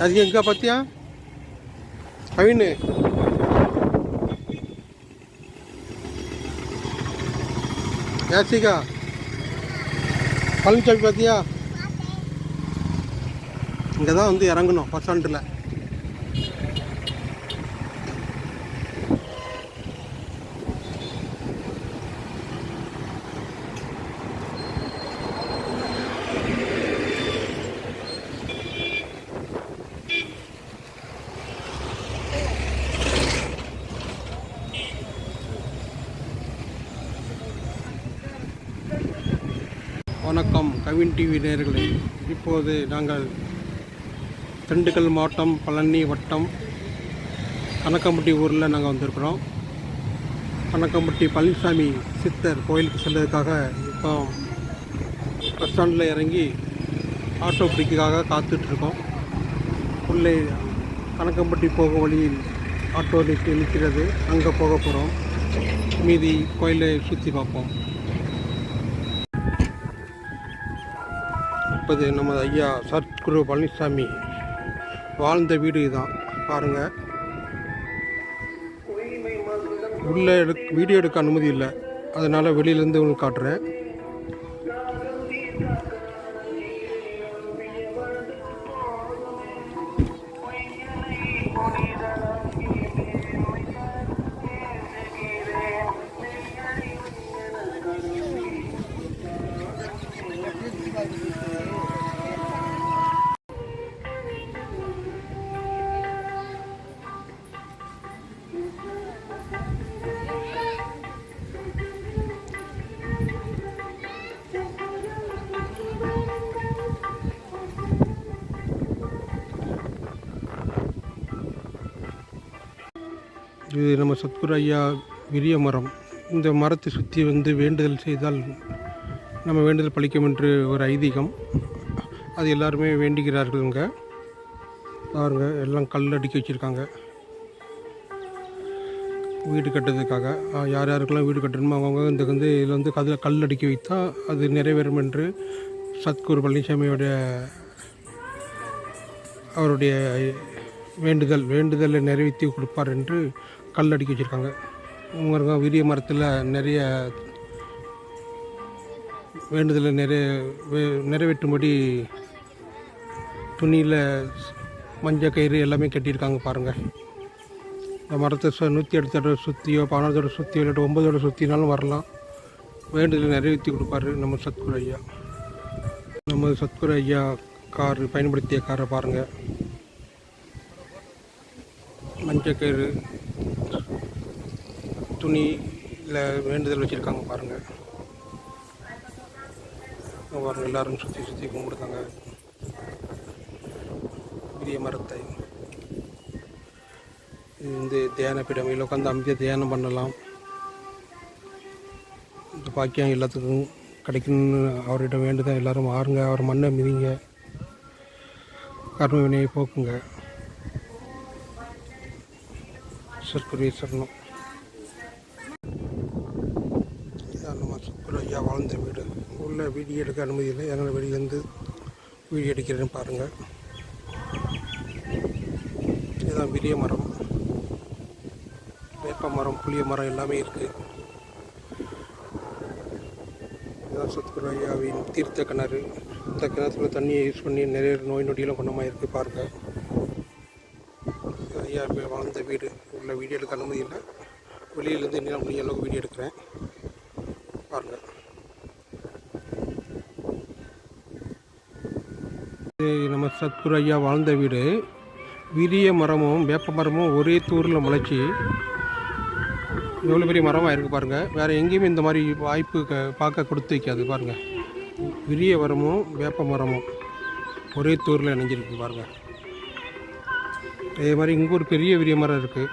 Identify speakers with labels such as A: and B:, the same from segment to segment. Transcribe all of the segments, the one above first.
A: அதுக்கு எங்கே பார்த்தியா கவின்னு யாசிகா பழனிசாமி பார்த்தியா? இங்கே தான் வந்து இறங்கணும் பஸ் ஸ்டாண்டில். வணக்கம் கவின் டிவி நேயர்களே. இப்போது நாங்கள் திண்டுக்கல் மாவட்டம் பழனி வட்டம் கணக்கம்பட்டி ஊரில் நாங்கள் வந்திருக்கிறோம். கணக்கம்பட்டி பழனிசாமி சித்தர் கோயிலுக்கு செல்வதற்காக இப்போ பஸ் ஸ்டாண்டில் இறங்கி ஆட்டோ பிடிக்காக காத்துட்ருக்கோம். உள்ளே கணக்கம்பட்டி போகும் வழியில் ஆட்டோ நிற்கிறது, அங்கே போக போகிறோம். மீதி கோயிலை சுற்றி பார்ப்போம். இப்போது நமது ஐயா சத்குரு பழனிசாமி வாழ்ந்த வீடு இதுதான் பாருங்கள். உள்ளே வீடியோ எடுக்க அனுமதி இல்லை, அதனால் வெளியிலேருந்து உங்களுக்கு காட்டுறேன். இது நம்ம சத்குரு ஐயா விரிய மரம். இந்த மரத்தை சுற்றி வந்து வேண்டுதல் செய்தால் நம்ம வேண்டுதல் பலிக்கும் என்று ஒரு ஐதீகம். அது எல்லாருமே வேண்டிக்கிறார்களுங்க. பாருங்கள், எல்லாம் கல் அடுக்கி வச்சுருக்காங்க வீடு கட்டுறதுக்காக. யார் யாருக்கெல்லாம் வீடு கட்டணுமோ அவங்க இந்த வந்து இதில் வந்து அதில் கல் அடுக்கி வைத்தால் அது நிறைவேறும் என்று சத்குரு பழனிசாமியோடைய அவருடைய வேண்டுதலை நிறைவேற்றி கொடுப்பார் என்று கல் அடுக்கி வச்சுருக்காங்க. உங்க விரிய மரத்தில் நிறைய வேண்டுதலை நிறைவேற்றும்படி துணியில் மஞ்சள் கயிறு எல்லாமே கட்டியிருக்காங்க பாருங்கள். இந்த மரத்தை 108 தடவை சுற்றியோ 14 தடவை சுற்றியோ இல்லாட்டி 9 தடவை சுற்றினாலும் வரலாம். வேண்டுதலை நிறைவேற்றி கொடுப்பாரு நம்ம சத்குரு ஐயா. நம்ம சத்குரு ஐயா கார் பயன்படுத்திய காரை பாருங்கள். மஞ்சள் கயிறு துணியில் வேண்டுதல் வச்சுருக்காங்க பாருங்கள். பாருங்கள், எல்லோரும் சுற்றி கும்பிடுறாங்க பெரிய மரத்தை. இது வந்து தியான பீடம், இதில் உட்காந்து அமைதியாக தியானம் பண்ணலாம். இந்த பாக்கியம் எல்லாத்துக்கும் கிடைக்கணும்னு அவர்கிட்ட வேண்டுதான் எல்லோரும் ஆறுங்க. அவர் மண்ணை மிதிங்க, கர்ம வினையை போக்குங்க. சத்குரு சரணம். இதான் நம்ம சத்குரு ஐயா வாழ்ந்த வீடு. உள்ள வீடியோ எடுக்க அனுமதி இல்லை, அதனால் வெளியிலேருந்து வீடியோ எடுக்கிறேன்னு பாருங்கள். இதுதான் விரிய மரம், வேப்ப மரம், புளிய மரம் எல்லாமே இருக்குது. இதுதான் சத்குரு ஐயாவின் தீர்த்த கிணறு. இந்த கிணத்துல தண்ணியை யூஸ் பண்ணி நிறைய நோய் நொடியெல்லாம் குணமாக இருக்குது பாருங்கள். ஐயா வாழ்ந்த வீடு. உள்ள வீடியோ எடுக்க அனுமதி இல்லை, வெளியிலேருந்து என்ன முடிஞ்ச அளவுக்கு வீடியோ எடுக்கிறேன் பாருங்கள். இது நம்ம சத்குரு ஐயா வாழ்ந்த வீடு. விரிய மரமும் வேப்ப மரமும் ஒரே தூரில் முளைச்சி எவ்வளோ பெரிய மரமாக இருக்குது பாருங்கள். வேறு எங்கேயுமே இந்த மாதிரி வாய்ப்பு பார்க்க கொடுத்து வைக்காது பாருங்கள். விரிய மரமும் வேப்ப மரமும் ஒரே தூரில் இணைஞ்சிருக்கு பாருங்கள். அதே மாதிரி இங்கே ஒரு பெரிய விரிய மரம் இருக்குது.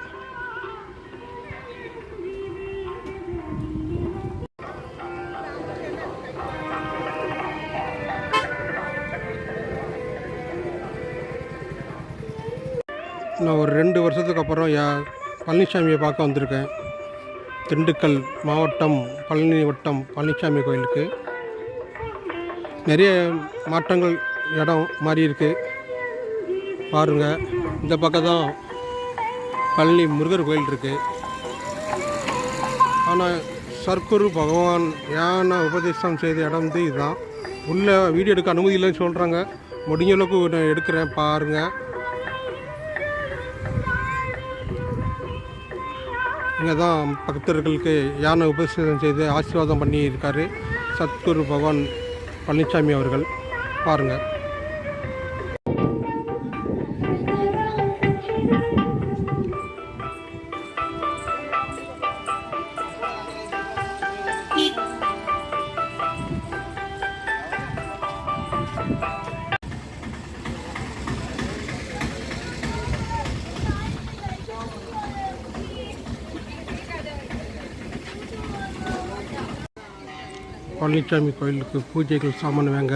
A: நான் ஒரு 2 வருஷத்துக்கு அப்புறம் பழனிசாமியை பார்க்க வந்திருக்கேன். திண்டுக்கல் மாவட்டம் பழனி வட்டம் பழனிசாமி கோயிலுக்கு. நிறைய மாற்றங்கள், இடம் மாறி இருக்குது. பாருங்கள். இந்த பக்கம் தான் பழனி முருகர் கோயில் இருக்குது. ஆனால் சர்க்குரு பகவான் ஞான உபதேசம் செய்த இடம் வந்து இதுதான். உள்ளே வீடியோ எடுக்க அனுமதி இல்லைன்னு சொல்கிறாங்க. முடிஞ்ச அளவுக்கு நான் எடுக்கிறேன், பாருங்கள். இங்கே தான் பக்தர்களுக்கு யானை உபதேசம் செய்து ஆசீர்வாதம் பண்ணியிருக்காரு சத்குரு பகவான் பழனிசாமி அவர்கள். பாருங்கள். பழனிசாமி கோயிலுக்கு பூஜைகள் சாமான் வாங்க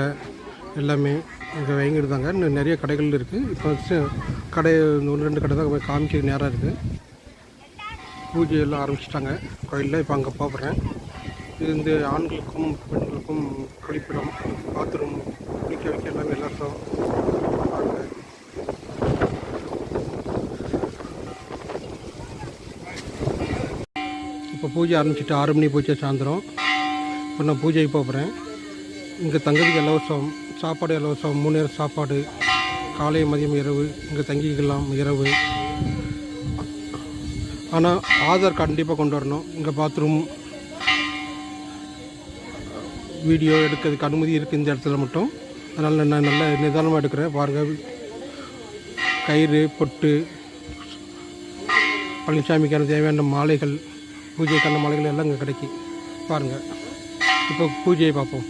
A: எல்லாமே இங்கே வாங்கிடுதாங்க. இன்னும் நிறைய கடைகள் இருக்குது. இப்போ கடை 1-2 கடை தான் காமிக்க நேரம் இருக்குது. பூஜையெல்லாம் ஆரம்பிச்சிட்டாங்க கோயிலில். இப்போ அங்கே போகிறேன். இது வந்து ஆண்களுக்கும் பெண்களுக்கும் கழிப்பிடம், பாத்ரூம், குளிக்க வைக்க எல்லாமே எல்லாரும். இப்போ பூஜை ஆரம்பிச்சிட்டு 6 மணி பூஜை சாயந்தரம். இப்போ நான் பூஜைக்கு போகிறேன். இங்கே தங்குறதுக்கு இலவசம், சாப்பாடு இலவசம், 3 நேரம் சாப்பாடு, காலை மதியம் இரவு இங்கே தங்கிக்கலாம் இரவு. ஆனால் ஆதார் கண்டிப்பாக கொண்டு வரணும். இங்கே பாத்ரூம், வீடியோ எடுக்கிறதுக்கு அனுமதி இருக்குது இந்த இடத்துல மட்டும். அதனால் நான் நல்ல நிதானமாக எடுக்கிறேன். பாருங்கள், கயிறு, பொட்டு, பழனிசாமிக்கான தேவையான மாலைகள், பூஜைக்கான மாலைகள் எல்லாம் இங்கே கிடைக்கும். பாருங்கள். இப்போ பூஜையை பார்ப்போம்.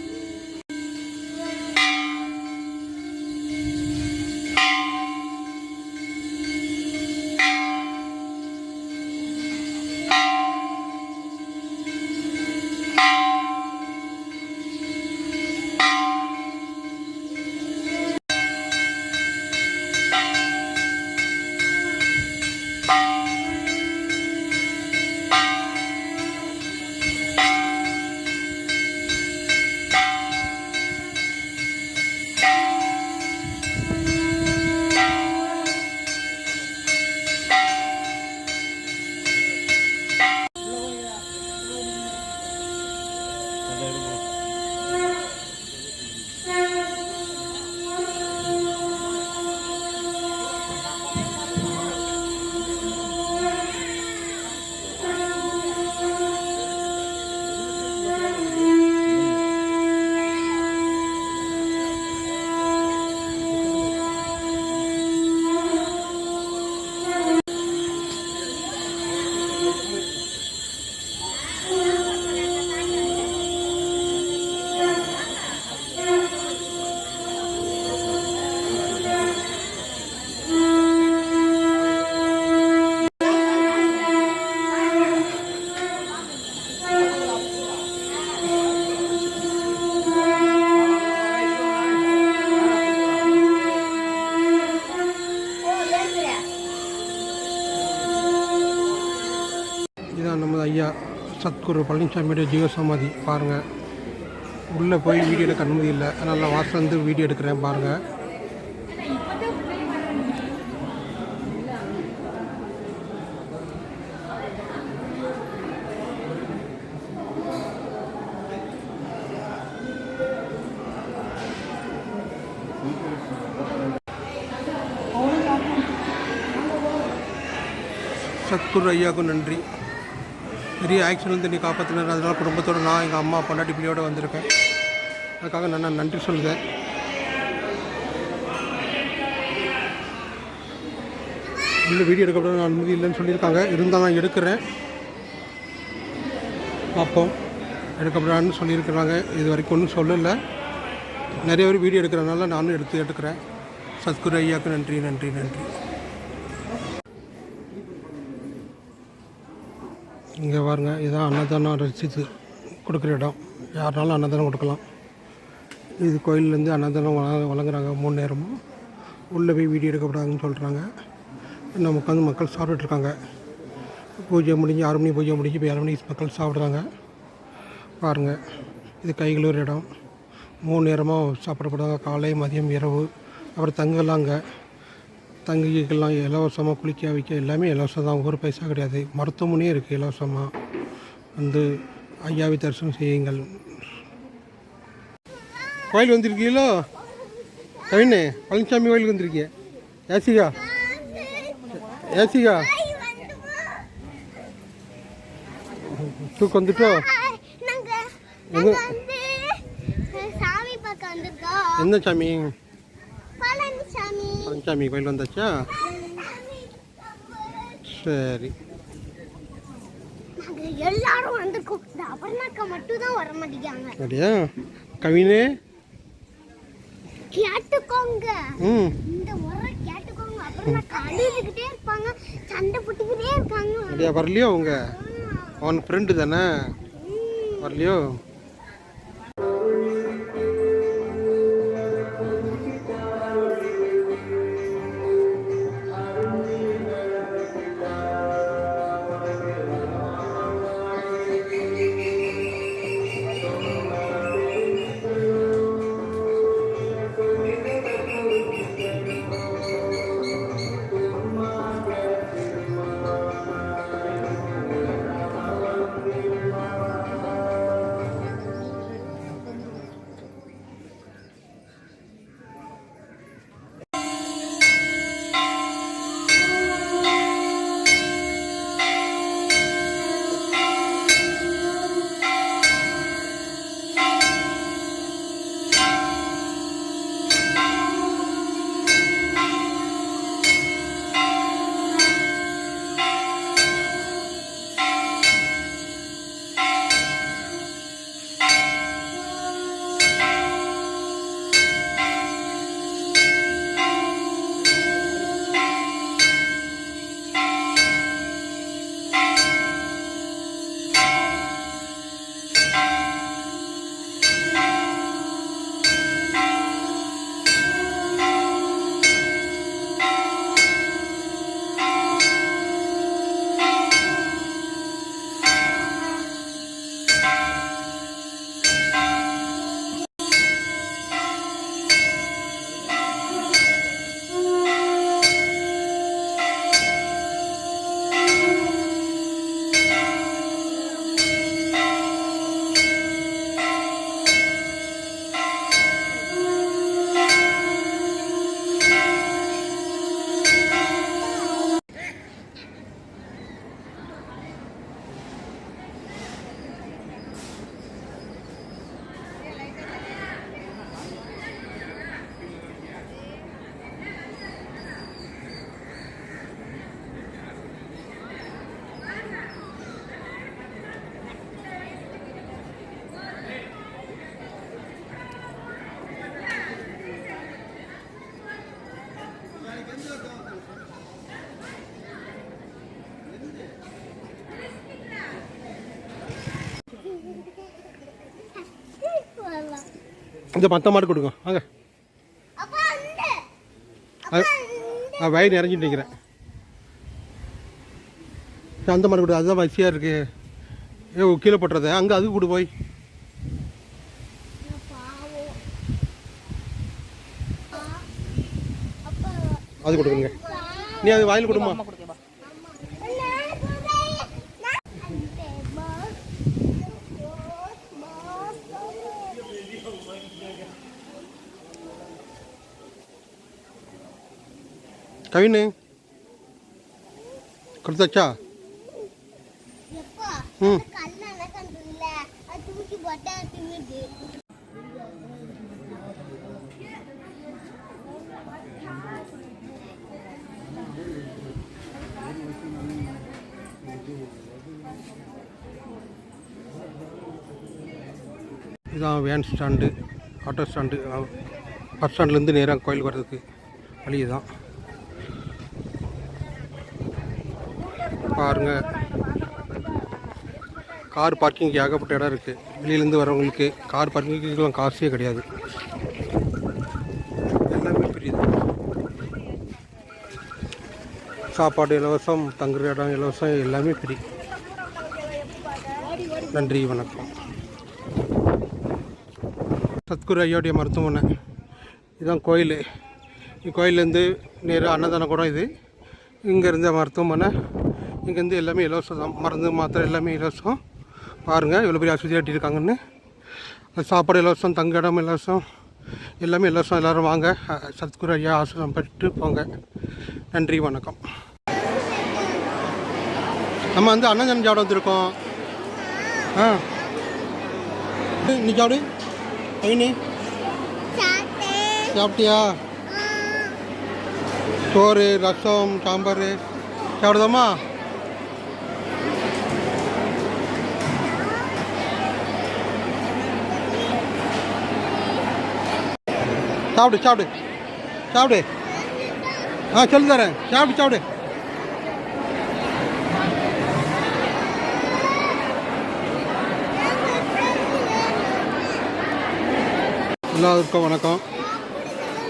A: இதான் நம்ம ஐயா சத்குரு பழனிசாமியோட ஜீவசமாதி. பாருங்கள். உள்ளே போய் வீடியோ எடுக்க அனுமதி இல்லை. அதனால் வாசல் வந்து வீடியோ எடுக்கிறேன். பாருங்கள். சத்குரு ஐயாவுக்கும் நன்றி. பெரிய ஆக்சிடென்ட் நீ காப்பாற்றினார். அதனால் குடும்பத்தோடு நான், எங்கள் அம்மா, பொண்டாட்டி, பிள்ளையோடு வந்திருக்கேன். அதுக்காக நான் நன்றி சொல்லுதேன். இந்த வீடியோ எடுக்கப்பட அனுமதி இல்லைன்னு சொல்லியிருக்காங்க. இருந்தால் நான் எடுக்கிறேன். பார்ப்போம். எடுக்கப்படான்னு சொல்லியிருக்கிறாங்க. இது வரைக்கும் ஒன்றும் சொல்லலை. நிறைய பேர் வீடியோ எடுக்கிறதுனால நானும் எடுக்கிறேன். சத்குரு ஐயாவுக்கு நன்றி நன்றி நன்றி. இங்கே பாருங்க, இதுதான் அன்னதானம் ரசித்து கொடுக்குற இடம். யாருனாலும் அன்னதானம் கொடுக்கலாம். இது கோயிலேருந்து அன்னதானம் வழங்குறாங்க 3 நேரமும். உள்ளே போய் வீடியோ எடுக்கப்படாதுன்னு சொல்கிறாங்க. நம்ம உட்காந்து மக்கள் சாப்பிட்டுருக்காங்க. பூஜை முடிஞ்சு 6 மணி பூஜை முடிஞ்சு இப்போ 7 மணிக்கு மக்கள் சாப்பிட்றாங்க. பாருங்கள். இது கைகளூர் இடம். 3 நேரமாக சாப்பிடப்படுறாங்க. காலை மதியம் இரவு. அப்புறம் தங்கலாங்க. தங்கிக்கலாம் இலவசமாக குளிக்க வைக்க எல்லாமே இலவசம் தான், ஒரு பைசா கிடையாது. மருத்துவமனையும் இருக்குது இலவசமாக. வந்து ஐயாவை தரிசனம் செய்யுங்கள். கோயில் வந்திருக்கீங்களோ கவினே? பழனிசாமி கோயிலுக்கு வந்திருக்கிய? ஏசிகா ஏசிகா தூக்கு வந்துட்டோ? எந்த சாமி? பழனிசாமி கோயில் வந்தாச்சா? சரி,
B: எல்லாரும் வந்திருக்கோம். அபர்ணாக்கா மட்டும் தான் வர மாட்டேங்காங்க.
A: சரியா கவினே?
B: கேட்டுக்கோங்க, இந்த முறை கேட்டுக்கோங்க. அபர்ணாக்கா அழுதுகிட்டே இருப்பாங்க, சண்டை போட்டுக்கிட்டே இருக்காங்க.
A: அப்படியா? வரலையோ அவங்க? அவன் ஃப்ரெண்டு தானே, வரலையோ? இந்த மற்ற மாடு கொடுங்க வாங்க. வயிறு நிறைஞ்சிட்டு நிற்கிறேன். அந்த மாடு கொடு, அதுதான் வசியாக இருக்கு. கீழே போட்டுறத அங்கே அதுக்கு கொடு போய். அது கொடுக்குங்க. நீ அது வாயில் கொடுமா. கவினு கொடுத்தாச்சா? இதுதான் van stand, auto stand. Bus ஸ்டாண்ட்லேருந்து நேராக கோயிலுக்கு வர்றதுக்கு வழி தான் பாருங்கள். கார் பார்க்கிங் ஏகப்பட்ட இடம் இருக்குது. வெளியிலேருந்து வரவங்களுக்கு கார் பார்க்கிங்லாம் காசே கிடையாது, எல்லாமே பெரியது. சாப்பாடு இலவசம், தங்குற இடம் இலவசம், எல்லாமே ஃப்ரீ. நன்றி, வணக்கம். சத்குரு ஐயாவுடைய மருத்துவமனை இதுதான் கோயில். கோயிலேருந்து நேராக அன்னதானம் கூட இது. இங்கேருந்து மருத்துவமனை, இங்கேருந்து எல்லாமே இலவசம் தான். மருந்து மாத்திரை எல்லாமே இலவசம். பாருங்கள் இவ்வளோ பெரிய ஆஸ்பத்திரி கட்டியிருக்காங்கன்னு. சாப்பாடு இலவசம், தங்க இடம் இலவசம், எல்லாமே இலவசம். எல்லோரும் வாங்க, சத்குரு ஐயா ஆசிரியம் பெற்று போங்க. நன்றி, வணக்கம். நம்ம வந்து அன்னதானம் சாப்பிட வந்திருக்கோம். நீ சாப்பிடு ஐனி. சாப்பிட்டியா? சோறு, ரசம், சாம்பார் சாப்பிடுதாம்மா? சாப்பிடு சாப்பிடு சாப்பிடு. சொல்லி தரேன். சாப்பிடு சாப்பிடு. எல்லாருக்கும் வணக்கம்.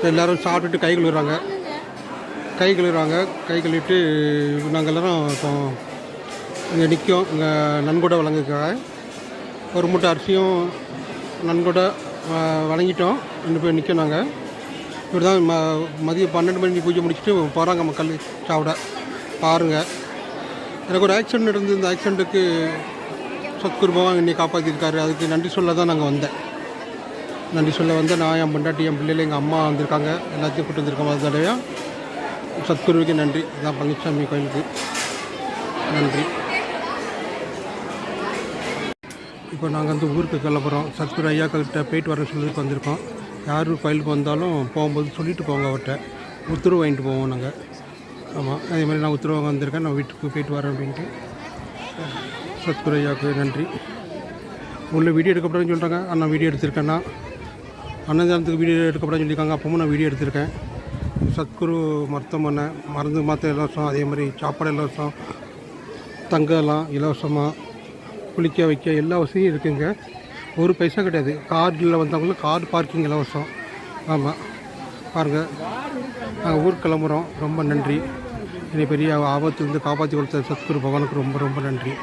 A: எல்லோரும் சாப்பிட்டுட்டு கை கழுவுறாங்க. கை கழுவிட்டு நாங்கள் எல்லோரும் இப்போ இங்கே நிற்கும். இங்கே நன்கொடை வழங்குறதுக்காக ஒரு மூட்டை அரிசியும் நன்கொடை வழங்கிட்டோம். 2 பேர் நிற்கும். நாங்கள் இப்படி தான் மதியம் 12 மணி பூஜை முடிச்சுட்டு போகிறாங்க மக்கள் சாப்பிட. பாருங்கள், எனக்கு ஒரு ஆக்சிடெண்ட் நடந்து, இந்த ஆக்சிடெண்ட்டுக்கு சத்குரு பகவான் என்னை காப்பாற்றிருக்காரு. அதுக்கு நன்றி சொல்ல தான் நாங்கள் வந்தேன். நன்றி சொல்ல வந்தேன். நான், என் பொண்டாட்டி, என் பிள்ளைகள், எங்கள் அம்மா வந்திருக்காங்க. எல்லாத்தையும் கூட்டு வந்திருக்கோம். அது தடவையாக சத்குருவுக்கு நன்றி. இதான் பழனிசாமி கோயிலுக்கு நன்றி. இப்போ நாங்கள் வந்து ஊருக்கு கிளம்புறோம். சத்குரு ஐயாக்கிட்ட போயிட்டு வர சொல்லிட்டு வந்திருக்கோம். யார் கோயிலுக்கு வந்தாலும் போகும்போது சொல்லிட்டு போங்க, அவர்கிட்ட உத்தரவு வாங்கிட்டு போவோம் நாங்கள். ஆமாம், அதே மாதிரி நான் உத்தரவு வந்திருக்கேன். நான் வீட்டுக்கு போயிட்டு வரேன் அப்படின்ட்டு. சத்குரு ஐயாவுக்கு நன்றி. உள்ள வீடியோ எடுக்கப்படாதுன்னு சொல்கிறாங்க. நான் வீடியோ எடுத்திருக்கேன்னா அன்னதானத்துக்கு வீடியோ எடுக்கப்படாதுன்னு சொல்லியிருக்காங்க. அப்பவும் நான் வீடியோ எடுத்திருக்கேன். சத்குரு மருத்துவமனை, மருந்து மாத்திரை இலவசம், அதே மாதிரி சாப்பாடு இலவசம், தங்கலாம் இலவசமாக, குளிக்க வைக்க எல்லா வசதியும் இருக்குங்க. ஒரு பைசா கிடையாது. கார்டில் வந்தவங்களுக்கு கார் பார்க்கிங் இலவசம். ஆமாம், பாருங்கள். நாங்கள் ஊருக்கு கிளம்புறோம். ரொம்ப நன்றி. என்னை பெரிய ஆபத்துலேருந்து காப்பாற்றி கொடுத்த சத்குரு பகவானுக்கு ரொம்ப ரொம்ப நன்றி.